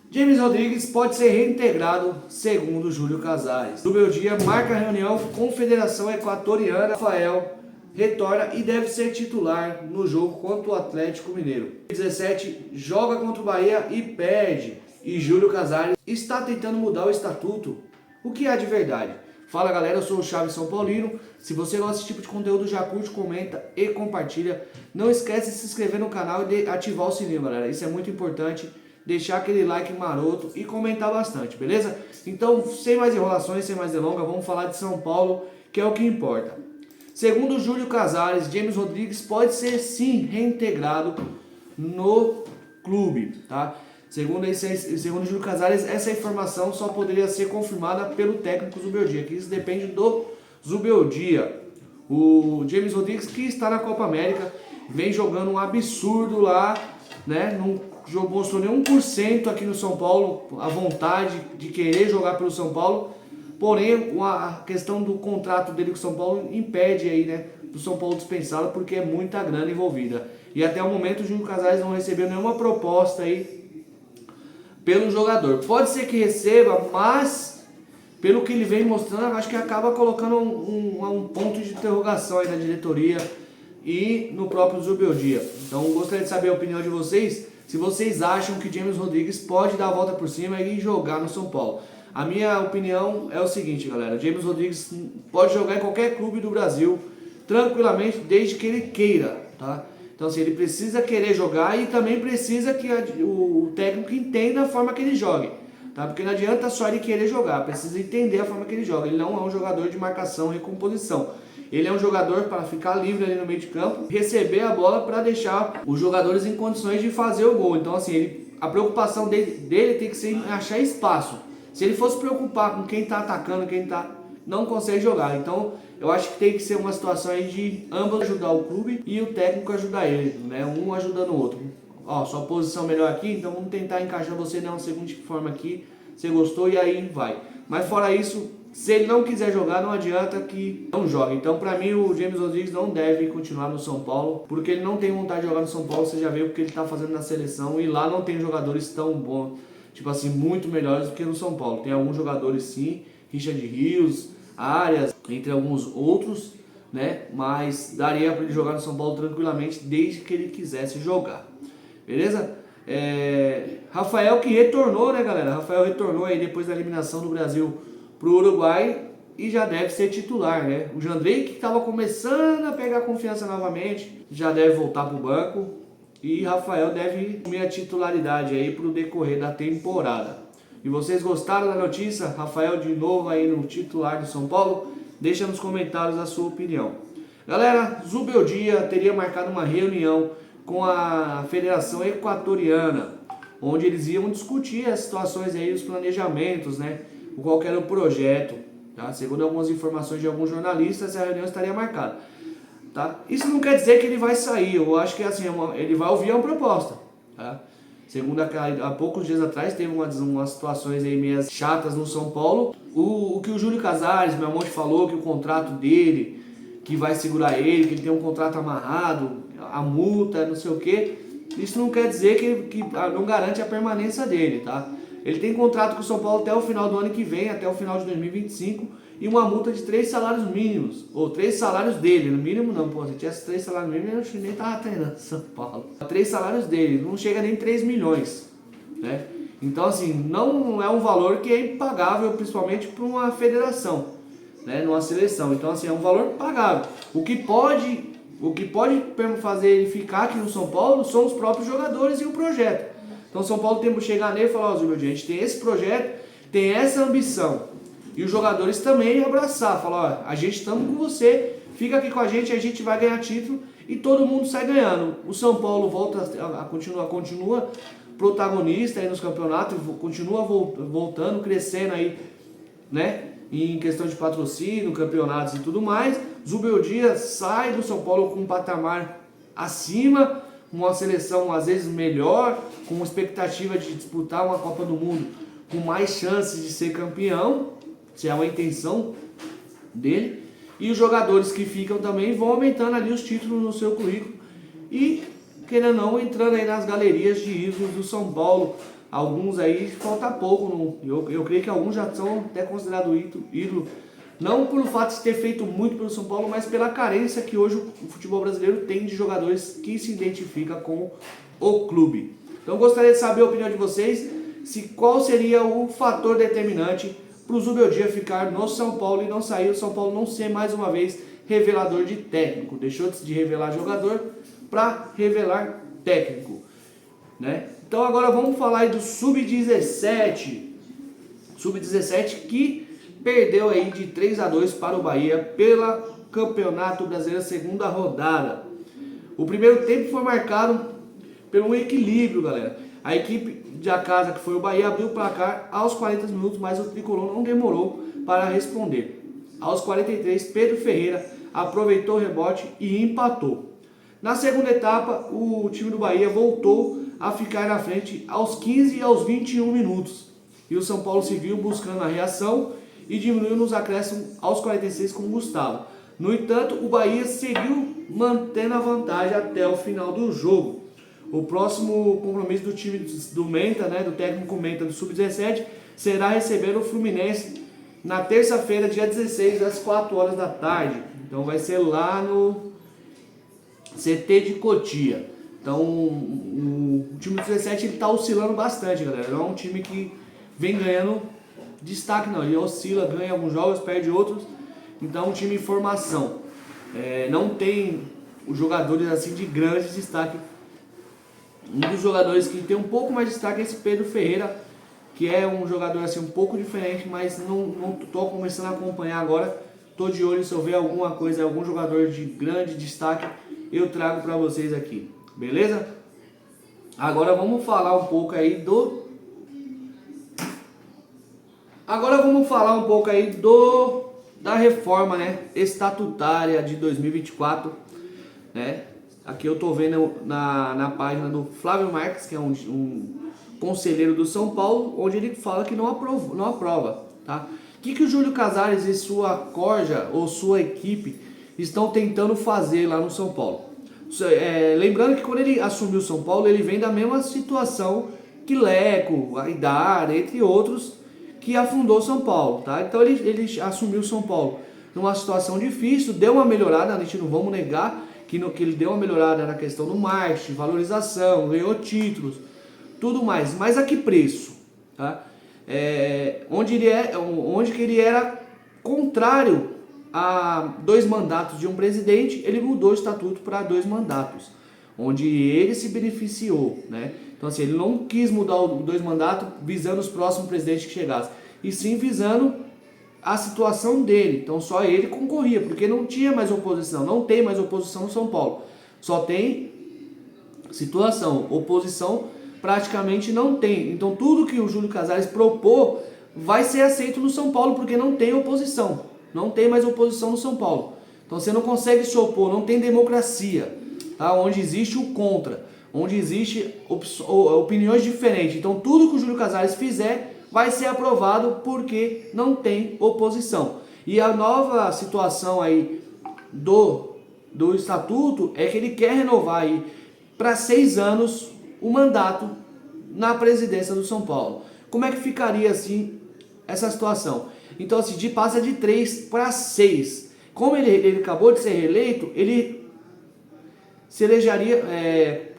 James Rodrigues pode ser reintegrado, segundo Júlio Casares. Zubeldia Dia marca reunião com Federação Equatoriana. Rafael retorna e deve ser titular no jogo contra o Atlético Mineiro. 17 joga contra o Bahia e perde. E Júlio Casares está tentando mudar o estatuto. O que há de verdade? Fala galera, eu sou o Chaves São Paulino. Se você gosta desse tipo de conteúdo, já curte, comenta e compartilha. Não esquece de se inscrever no canal e de ativar o sininho, galera. Isso é muito importante. Deixar aquele like maroto e comentar bastante, beleza? Então, sem mais enrolações, sem mais delongas, vamos falar de São Paulo, que é o que importa. Segundo Júlio Casares, James Rodrigues pode ser sim reintegrado no clube, tá? Segundo Júlio Casares, essa informação só poderia ser confirmada pelo técnico Zubeldia, que isso depende do Zubeldia. O James Rodrigues, que está na Copa América, vem jogando um absurdo lá, né? Não mostrou nem 1% aqui no São Paulo, a vontade de querer jogar pelo São Paulo. Porém, a questão do contrato dele com o São Paulo impede aí, né, do São Paulo dispensá-lo, porque é muita grana envolvida. E até o momento o Júlio Casares não recebeu nenhuma proposta aí pelo jogador. Pode ser que receba, mas pelo que ele vem mostrando, acho que acaba colocando um ponto de interrogação aí na diretoria e no próprio Zubeldia. Então gostaria de saber a opinião de vocês, se vocês acham que James Rodrigues pode dar a volta por cima e jogar no São Paulo. A minha opinião é o seguinte, galera, James Rodrigues pode jogar em qualquer clube do Brasil tranquilamente, desde que ele queira, tá? Então assim, ele precisa querer jogar e também precisa que o técnico entenda a forma que ele jogue, tá? Porque não adianta só ele querer jogar, precisa entender a forma que ele joga. Ele não é um jogador de marcação e recomposição. Ele é um jogador para ficar livre ali no meio de campo, receber a bola para deixar os jogadores em condições de fazer o gol. Então assim, a preocupação dele tem que ser em achar espaço. Se ele fosse preocupar com quem está atacando, não consegue jogar. Então eu acho que tem que ser uma situação aí de ambos ajudar o clube e o técnico ajudar ele, né? Um ajudando o outro. Ó, sua posição melhor aqui, então vamos tentar encaixar você de uma segunda forma aqui. Você gostou e aí vai. Mas fora isso, se ele não quiser jogar, não adianta que não jogue. Então, pra mim, o James Rodrigues não deve continuar no São Paulo, porque ele não tem vontade de jogar no São Paulo. Você já viu o que ele tá fazendo na seleção, e lá não tem jogadores tão bons, tipo assim, muito melhores do que no São Paulo. Tem alguns jogadores sim, Richard Rios, Arias, entre alguns outros, né? Mas daria pra ele jogar no São Paulo tranquilamente, desde que ele quisesse jogar. Beleza? Rafael, que retornou, né, galera? Rafael retornou aí depois da eliminação do Brasil pro Uruguai e já deve ser titular, né? O Jandrei, que estava começando a pegar confiança novamente, já deve voltar pro banco. E Rafael deve assumir a titularidade aí pro decorrer da temporada. E vocês gostaram da notícia? Rafael de novo aí no titular do São Paulo? Deixa nos comentários a sua opinião. Galera, Zubeldia teria marcado uma reunião com a Federação Equatoriana, onde eles iam discutir as situações aí, os planejamentos, né? Qual era o projeto, tá? Segundo algumas informações de alguns jornalistas, a reunião estaria marcada, tá? Isso não quer dizer que ele vai sair. Eu acho que assim, ele vai ouvir uma proposta, tá? Segundo há poucos dias atrás, teve umas situações aí meio chatas no São Paulo. O que o Júlio Casares, meu amante, falou que o contrato dele, que vai segurar ele, que ele tem um contrato amarrado, a multa, não sei o que. Isso não quer dizer que não garante a permanência dele, tá? Ele tem contrato com o São Paulo até o final do ano que vem, até o final de 2025, e uma multa de 3 salários mínimos, ou 3 salários dele, no mínimo não, pô, se tivesse 3 salários mínimos, eu nem tava treinando em São Paulo. 3 salários dele, não chega nem 3 milhões, né? Então assim, não é um valor que é impagável, principalmente para uma federação, né, numa seleção. Então assim, é um valor pagável. O que pode fazer ele ficar aqui no São Paulo são os próprios jogadores e o projeto. Então São Paulo tem que chegar nele e falar, ó, Zubeldia, a gente tem esse projeto, tem essa ambição. E os jogadores também abraçar, falar, ó, a gente estamos com você, fica aqui com a gente vai ganhar título e todo mundo sai ganhando. O São Paulo continua protagonista aí nos campeonatos, continua voltando, crescendo aí, né? Em questão de patrocínio, campeonatos e tudo mais. Zubeldia sai do São Paulo com um patamar acima, uma seleção às vezes melhor, com expectativa de disputar uma Copa do Mundo, com mais chances de ser campeão, se é uma intenção dele. E os jogadores que ficam também vão aumentando ali os títulos no seu currículo e, querendo ou não, entrando aí nas galerias de ídolos do São Paulo. Alguns aí falta pouco, eu creio que alguns já são até considerados ídolo, não pelo fato de ter feito muito pelo São Paulo, mas pela carência que hoje o futebol brasileiro tem de jogadores que se identificam com o clube. Então gostaria de saber a opinião de vocês, qual seria o fator determinante para o Zubeldia ficar no São Paulo e não sair, o São Paulo não ser mais uma vez revelador de técnico. Deixou de revelar jogador para revelar técnico, né? Então agora vamos falar aí do Sub-17. Sub-17 que perdeu aí de 3-2 para o Bahia pela Campeonato Brasileiro, segunda rodada. O primeiro tempo foi marcado por um equilíbrio, galera. A equipe da casa, que foi o Bahia, abriu o placar aos 40 minutos, mas o tricolor não demorou para responder. Aos 43, Pedro Ferreira aproveitou o rebote e empatou. Na segunda etapa, o time do Bahia voltou a ficar na frente aos 15 e aos 21 minutos. E o São Paulo seguiu buscando a reação e diminuiu nos acréscimos aos 46 com o Gustavo. No entanto, o Bahia seguiu mantendo a vantagem até o final do jogo. O próximo compromisso do time do Menta, né, do técnico Menta do Sub-17, será receber o Fluminense na terça-feira, dia 16, às 4 horas da tarde. Então vai ser lá no CT de Cotia. Então o time do 17 está oscilando bastante, galera. Não é um time que vem ganhando destaque, não. Ele oscila, ganha alguns jogos, perde outros. Então é um time em formação. Não tem os jogadores assim de grande destaque. Um dos jogadores que tem um pouco mais de destaque é esse Pedro Ferreira, que é um jogador assim um pouco diferente, mas não estou começando a acompanhar agora. Estou de olho, se eu ver alguma coisa, algum jogador de grande destaque, eu trago para vocês aqui, beleza? Agora vamos falar um pouco aí da reforma, né, estatutária de 2024, né? Aqui eu tô vendo na página do Flávio Marques, que é um conselheiro do São Paulo, onde ele fala que não aprova, tá? O que o Júlio Casares e sua corja ou sua equipe estão tentando fazer lá no São Paulo? Lembrando que quando ele assumiu o São Paulo, ele vem da mesma situação que Leco, Aidar, entre outros, que afundou São Paulo, tá? Então ele assumiu o São Paulo numa situação difícil, deu uma melhorada, a gente não vamos negar que ele deu uma melhorada na questão do marketing, valorização, ganhou títulos, tudo mais, mas a que preço? Tá? Onde que ele era contrário a 2 mandatos de um presidente, ele mudou o estatuto para 2 mandatos, onde ele se beneficiou, né? Então assim, ele não quis mudar os 2 mandatos visando os próximos presidentes que chegassem, e sim visando a situação dele. Então só ele concorria, porque não tinha mais oposição, não tem mais oposição no São Paulo, só tem situação, oposição praticamente não tem. Então tudo que o Júlio Casares propor vai ser aceito no São Paulo, porque não tem oposição, não tem mais oposição no São Paulo. Então você não consegue se opor, não tem democracia, tá? Onde existe o contra, onde existe opiniões diferentes. Então tudo que o Júlio Casares fizer vai ser aprovado porque não tem oposição. E a nova situação aí do estatuto é que ele quer renovar aí para 6 anos o mandato na presidência do São Paulo. Como é que ficaria assim essa situação? Então assim, passa de 3 para 6. Como ele acabou de ser reeleito, ele se elegeria,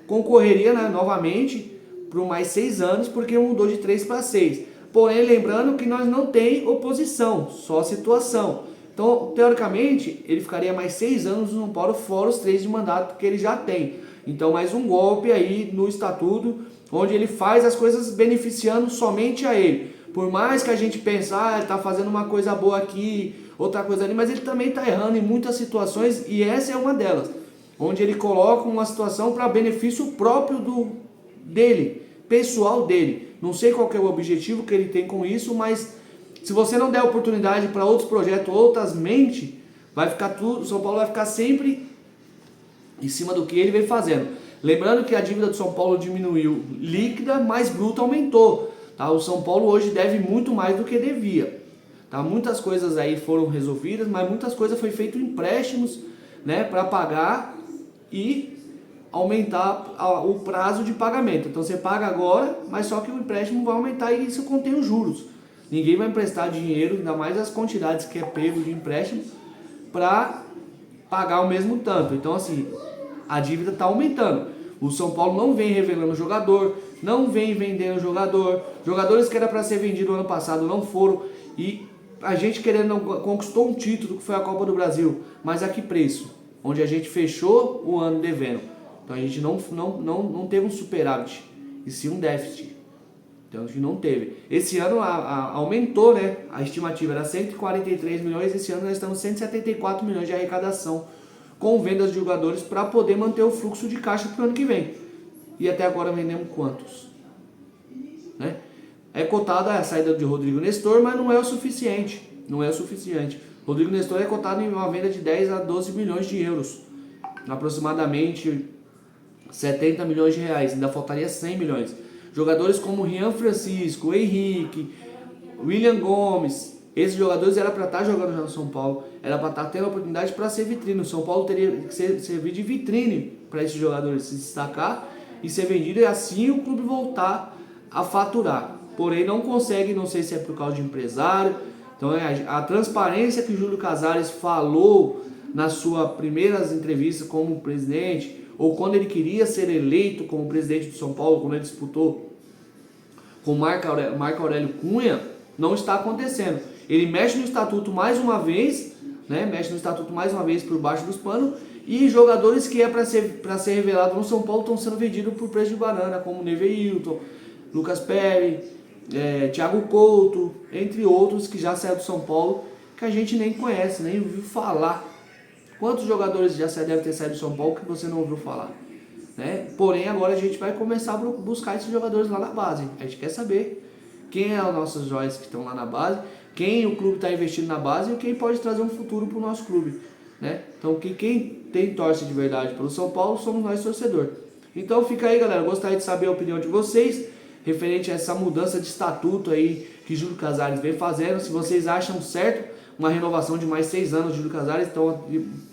concorreria, né, novamente por mais 6 anos, porque mudou de 3 para 6. Porém, lembrando que nós não tem oposição, só situação. Então, teoricamente, ele ficaria mais 6 anos no São Paulo, fora os 3 de mandato que ele já tem. Então, mais um golpe aí no estatuto, onde ele faz as coisas beneficiando somente a ele. Por mais que a gente pense, ele está fazendo uma coisa boa aqui, outra coisa ali, mas ele também está errando em muitas situações, e essa é uma delas. Onde ele coloca uma situação para benefício próprio dele, pessoal dele. Não sei qual que é o objetivo que ele tem com isso, mas se você não der oportunidade para outros projetos, outras mentes, vai ficar tudo, o São Paulo vai ficar sempre em cima do que ele vem fazendo. Lembrando que a dívida do São Paulo diminuiu líquida, mas bruta aumentou, tá? O São Paulo hoje deve muito mais do que devia, Tá? Muitas coisas aí foram resolvidas, mas muitas coisas foi feito empréstimos, né, para pagar e aumentar o prazo de pagamento. Então você paga agora, mas só que o empréstimo vai aumentar e isso contém os juros. Ninguém vai emprestar dinheiro, ainda mais as quantidades que é pego de empréstimo, para pagar o mesmo tanto. Então assim, a dívida está aumentando. O São Paulo não vem revelando jogador, não vem vendendo jogador. Jogadores que era para ser vendido ano passado não foram. E a gente querendo conquistou um título que foi a Copa do Brasil, mas a que preço? Onde a gente fechou o ano devendo. Então a gente não teve um superávit, e sim um déficit. Então a gente não teve. Esse ano aumentou, né? A estimativa era 143 milhões, esse ano nós estamos 174 milhões de arrecadação com vendas de jogadores para poder manter o fluxo de caixa para o ano que vem. E até agora vendemos quantos? Né? É cotada a saída de Rodrigo Nestor, mas não é o suficiente. Não é o suficiente. Rodrigo Nestor é cotado em uma venda de 10 a 12 milhões de euros. Aproximadamente 70 milhões de reais. Ainda faltaria 100 milhões. Jogadores como Rian Francisco, Henrique, William Gomes, esses jogadores eram para estar jogando já no São Paulo, era para estar tendo a oportunidade para ser vitrine. O São Paulo teria que servir de vitrine para esses jogadores se destacar e ser vendido, e assim o clube voltar a faturar. Porém não consegue, não sei se é por causa de empresário. Então a transparência que o Júlio Casares falou nas suas primeiras entrevistas como presidente, ou quando ele queria ser eleito como presidente do São Paulo, quando ele disputou com Marco Aurélio Cunha, não está acontecendo. Ele mexe no estatuto mais uma vez, né? Mexe no estatuto mais uma vez por baixo dos panos, e jogadores que é para ser revelado no São Paulo estão sendo vendidos por preço de banana, como Neveilton, Lucas Perry, Thiago Couto, entre outros que já saíram do São Paulo, que a gente nem conhece, nem ouviu falar. Quantos jogadores já devem ter saído do São Paulo que você não ouviu falar? Né? Porém, agora a gente vai começar a buscar esses jogadores lá na base. A gente quer saber quem é os nossos joias que estão lá na base, quem o clube está investindo na base e quem pode trazer um futuro para o nosso clube. Né? Então, quem tem torce de verdade pelo São Paulo somos nós, torcedor. Então, fica aí, galera. Gostaria de saber a opinião de vocês referente a essa mudança de estatuto aí que Júlio Casares vem fazendo. Se vocês acham certo uma renovação de mais 6 anos de Júlio Casares, então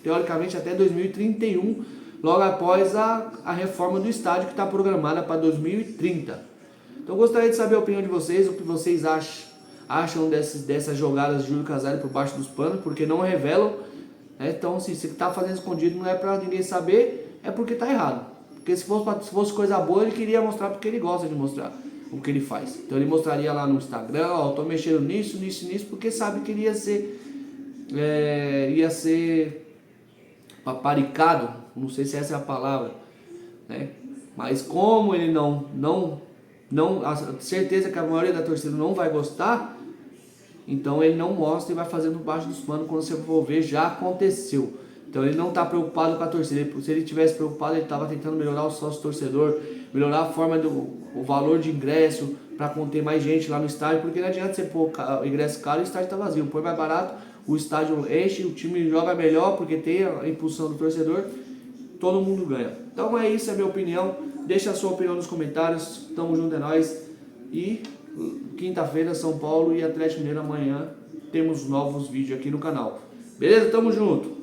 teoricamente até 2031, logo após a reforma do estádio que está programada para 2030. Então gostaria de saber a opinião de vocês, o que vocês acham dessas jogadas de Júlio Casares por baixo dos panos, porque não revelam. Né? Então se você está fazendo escondido não é para ninguém saber, é porque está errado. Porque se fosse coisa boa, ele queria mostrar porque ele gosta de mostrar o que ele faz. Então ele mostraria lá no Instagram, ó, tô mexendo nisso, porque sabe que ele ia ser paparicado, não sei se essa é a palavra, né? Mas como ele a certeza que a maioria da torcida não vai gostar, então ele não mostra e vai fazendo baixo dos panos. Quando você for ver, já aconteceu. Então ele não está preocupado com a torcida. Se ele tivesse preocupado, ele estava tentando melhorar o sócio torcedor, melhorar a forma o valor de ingresso para conter mais gente lá no estádio, porque não adianta você pôr o ingresso caro e o estádio está vazio. Põe mais barato, o estádio enche, o time joga melhor porque tem a impulsão do torcedor, todo mundo ganha. Então é isso, é a minha opinião. Deixa a sua opinião nos comentários. Tamo junto, é nóis. E quinta-feira, São Paulo e Atlético Mineiro amanhã. Temos novos vídeos aqui no canal. Beleza? Tamo junto.